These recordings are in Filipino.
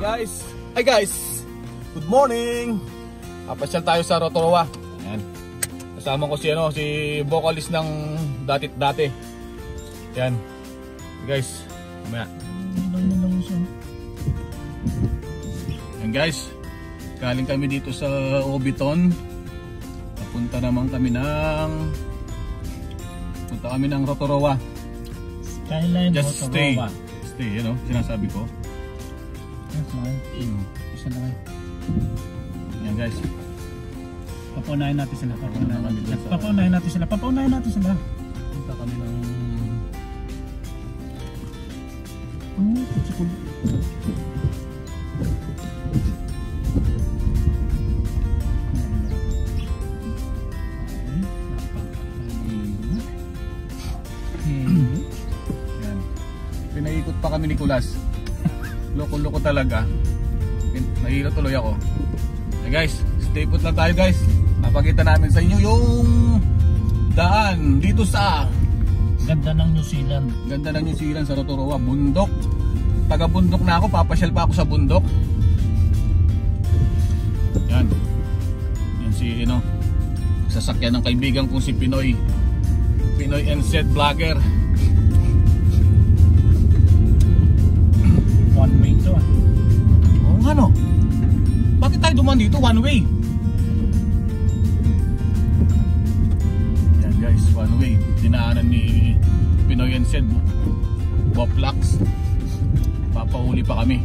guys. Hi guys. Good morning. Papasyal tayo sa Rotorua. Ayan. Kasama ko si si vocalist ng dati. Yan. Guys, mamaya. Yan guys. Galing kami dito sa Obiton. Punta kami ng Rotorua. Skyline Just Rotorua. Stay, sinasabi ko. Isa na kayo. Yan guys. Papaunahin natin sila. Papaunahin natin sila. Punta kami ng Kuchikul. Yan. Pinaikot pa kami ni Kulas. Loko-loko talaga. Nahilo tuloy ako. Hey guys, stay put lang tayo guys. Napakita namin sa inyo yung daan dito sa Ganda ng New Zealand. Ganda ng New Zealand sa Rotorua. Bundok. Taga bundok na ako. Papasyal pa ako sa bundok. Yan. Yan si sasakyan ng kaibigan kong si Pinoy NZ Vlogger. One way to Oo nga no. Bakit tayo dumaan dito? One way. Yan guys, one way. Dinaanan ni Pinoy NZ Boplax. Papauli pa kami.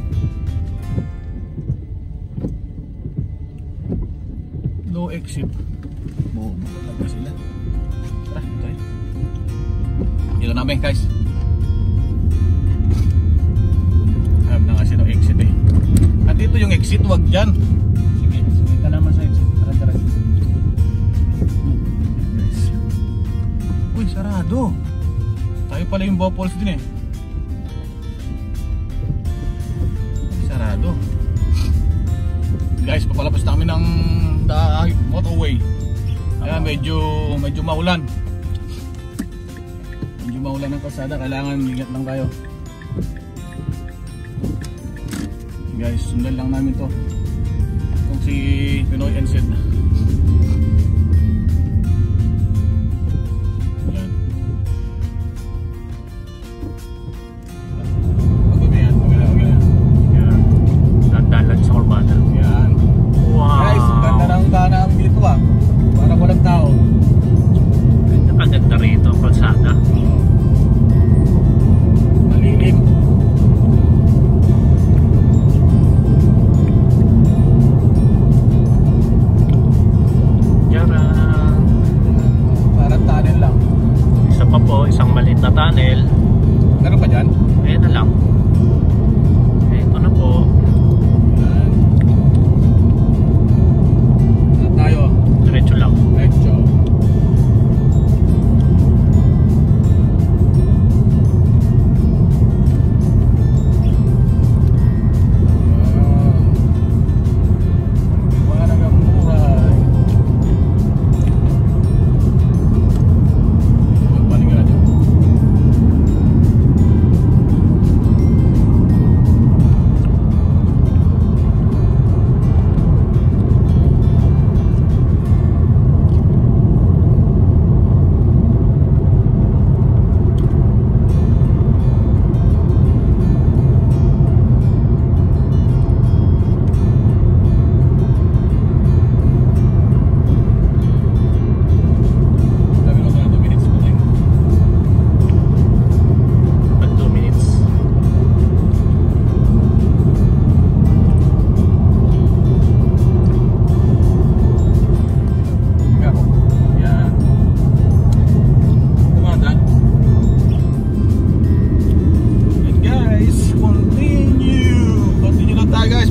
No exit. Bobo talaga sila. Tara, tayo. Dito namin guys. Na kasi no exit eh. Andito yung exit, wag dyan. Sige ka naman sa exit. Tara. Uy, sarado. Tayo pala yung Bopols din eh. Sarado. Guys, papalabas na kami ng motorway. Kaya medyo maulan. Medyo maulan ng kalsada. Kailangan ingat lang tayo. Guys, sundan lang namin to. Kung si Pinoy NZ. Yan. Pagbabayan. Yan. Dandalan sa Corbata. Yan. Wow. Guys, ganda ng daan dito Parang walang tao. Nakaganda rito ang kalsada. Malilim. Isang maliit na tunnel. Meron pa dyan? Ayan na lang. Ito na po. Saan tayo? Diretso lang. Diretso. Wala nagang buhay.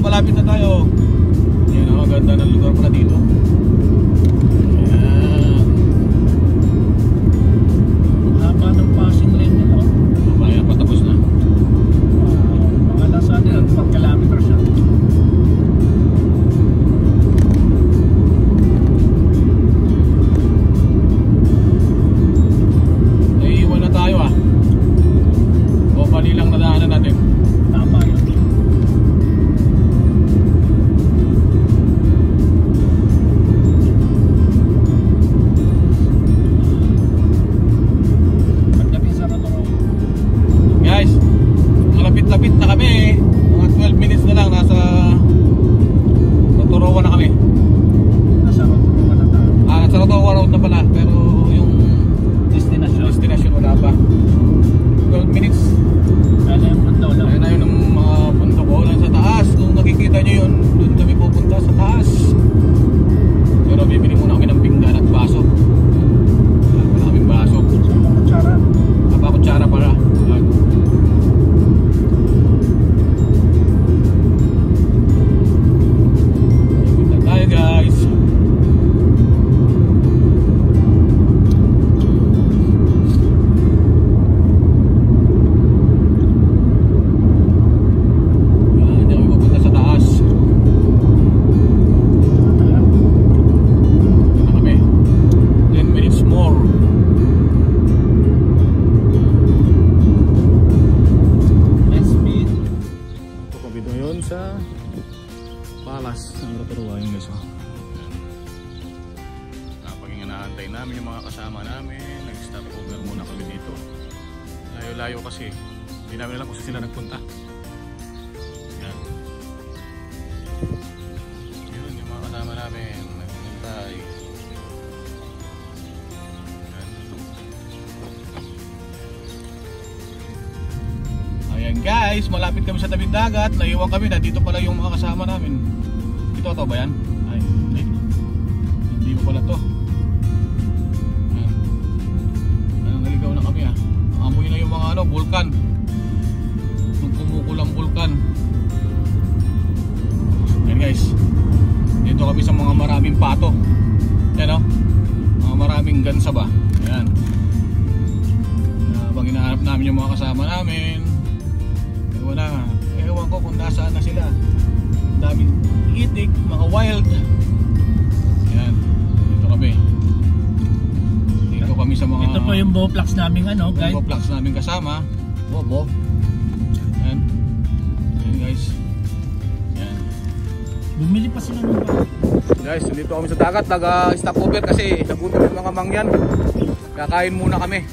Malapit na tayo. Yan o, ganda ng lugar pala dito. Ayan. Haba ng passing lane nila. Ayan, patapos na. Mga nasa 4 kilometers siya. Naiiwan na tayo O mali lang nadaanan natin. Tama yun. sa Palas ng Rotorua yung guys. Kapag inaantay namin yung mga kasama namin, nag-stop over muna kami dito. Layo-layo kasi hindi namin alam kung saan sila nagpunta. Yan. Yun yung mga kasama namin nagpuntay. Ayan guys, malapit kami sa tabing dagat. Naiwan kami na dito pala yung mga kasama namin. Ito ba yan? Ay, hindi pa pala to. Ayan, naligaw na kami ah. Amoy na yung mga vulkan. Yung kumukulang vulkan. Ayan guys, dito kami sa mga maraming pato. Ayan o, mga maraming gansa ba. Ayan. Habang hinahanap namin yung mga kasama namin, wala, ewan ko kung nasaan na sila. Daming itik, mga wild. Yan, dito kami. Dito kami sa mga... Ito po yung Bowflex namin guys. Bowflex namin kasama. Bobo. Yan. Yan guys. Yan. Bumili pa sila ng bago. Guys, dito kami sa dagat. Nag-stop over kasi nagutom yung mga mangyan. Kakain muna kami.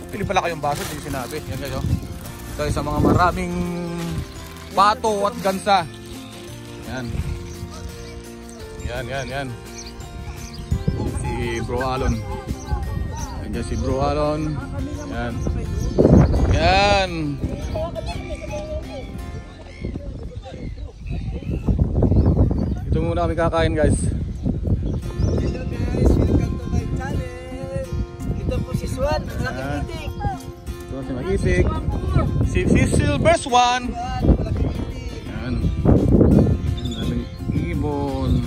Pili pala kayong baso, hindi sinabi. Yan guys oh. Tayo sa mga maraming pato at gansa. Yan. Yan. Si Bro Alon. Yan si Bro Alon. Yan. Ito muna kami kakain guys. Hello guys, welcome to my channel. Ito po si Swan, malaking itik. Ito si Magitik. Si Silver Swan. Malaking itik. Yan. Ang daming ibon.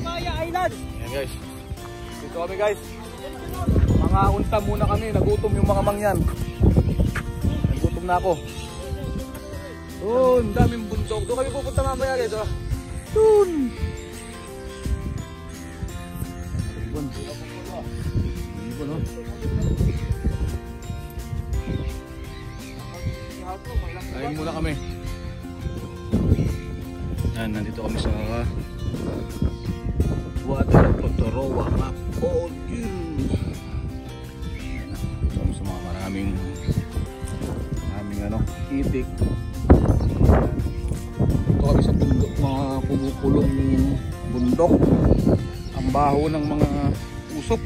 Maya Island. Yan guys. Dito kami guys. Mga unta muna kami. Nagutom yung mga mangyan. Nagutom na ako. Doon, daming bundok. Doon kami pupunta mamaya guys. Oh. Doon. Ibon. Ibon oh. Kain muna kami. Yan, nandito kami sa water of Rotorua. Dito kami sa mga maraming itik. Dito kami sa bundok, mga kumukulong bundok. Ang baho ng mga usok.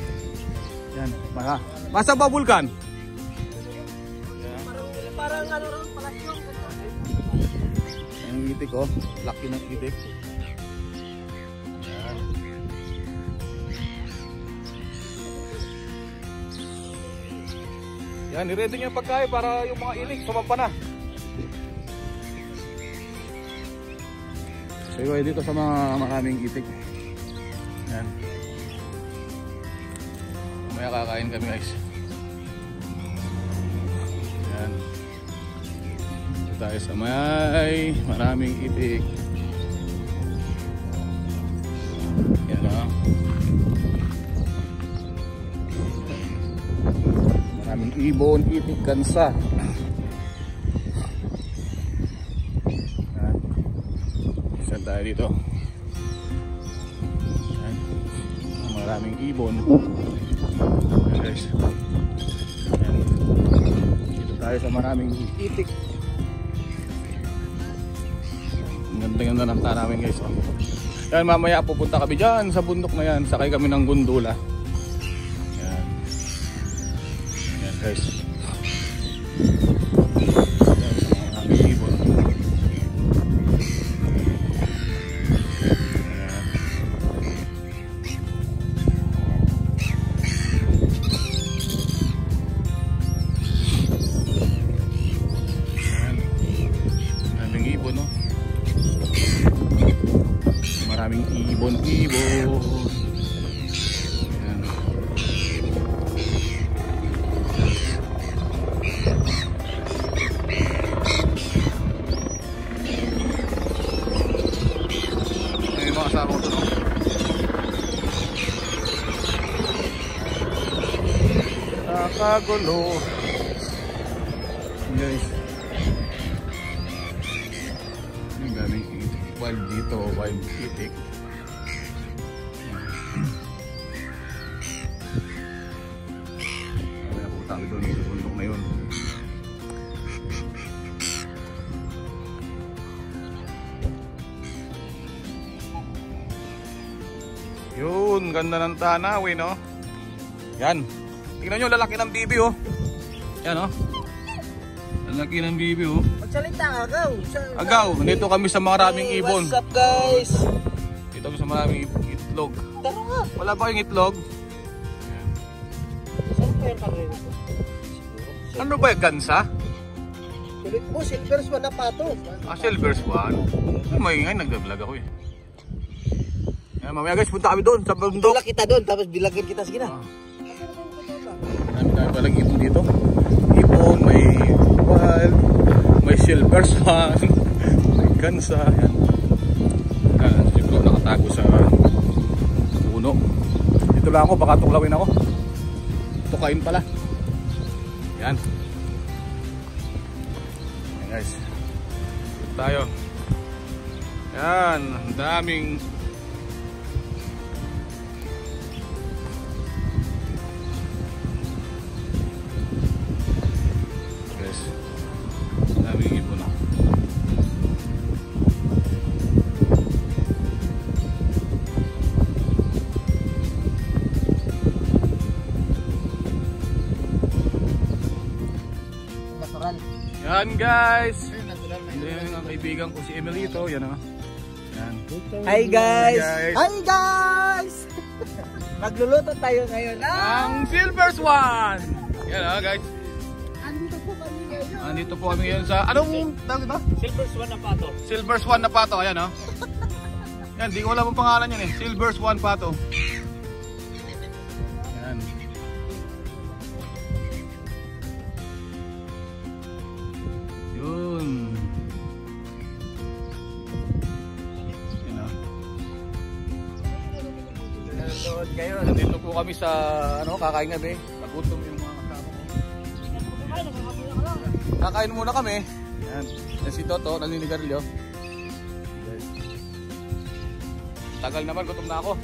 Yan, masa ba vulkan? Parang ano ron, palasyon. Ang itik oh, laki ng itik. Yan. Yan, i-ready nyo yung pagkain para yung mga ilik sumampa na. So yun, dito sa mga maraming itik. Yan. Mamaya kakain kami guys. Yan. Dito tayo sa may maraming itik. Yan o. Maraming ibon, itik, gansa. Yan. Saan tayo dito? Yan. Maraming ibon. Yan guys. Yan. Dito tayo sa maraming itik. Ang ganda-ganda ng tara namin guys. Yan, mamaya pupunta kami dyan sa bundok na yan. Sakay kami ng gondola. Yan. Yan guys. Yan, sa maraming ibon. Maraming ibon-ibon. Ayan. Ayan yung mga kasama ko ito, no? Nakagulo. Guys. Yung galing wild dito, wild itik. Kaya ako tayo doon sa bundok na yun. Yun, ganda ng tanawin, no? Yan. Tingnan nyo, lalaki ng bibi, oh. Yan, oh. Lalaki ng bibi, oh. Magsalita ka, Agaw. Agaw, dito kami sa maraming ibon. What's up, guys? Dito kami sa maraming itlog. Tara nga. Wala ba kayong itlog? Saan pa yung karero ko? Ano ba yung gansa? Tulit mo, silver swan na pato. Ah, silver swan. May ngay, nagda-vlog ako eh. Yan, mamaya guys, punta kami doon sa bundok. Tula kita doon, tapos bilagin kita. Sige na. Dami palang ibon dito. Ibon, may wild, may silver swan, may gansa. Yan. Yan, siguro nakatago sa puno. Dito lang ako, baka tuklawin ako. Tukain pala. Yan. Yan guys. Dito tayo. Yan, ang daming ibon na. Natural. Yan guys. Yan ang kaibigan ko si Emelito. Yan o. Yan. Hi guys! Hi, guys. Hi guys! Magluluto tayo ngayon Ang silver swan. Yan o guys. Andito po kami ngayon. Andito po kami ngayon sa anong tawag ito? Silver swan na pato. Silver swan na pato. Ayan o. Yan, di ko alam ang pangalan yan eh. Silver swan pato. Yan. Yun. Yan o. Nanonood kayo. Nandito po kami sa ano, kakain kami. Nagutom yung mga kasama ko. Kakain muna kami. Yan. Yan si Toto, naninigarilyo. Tagal naman, gutom na ako.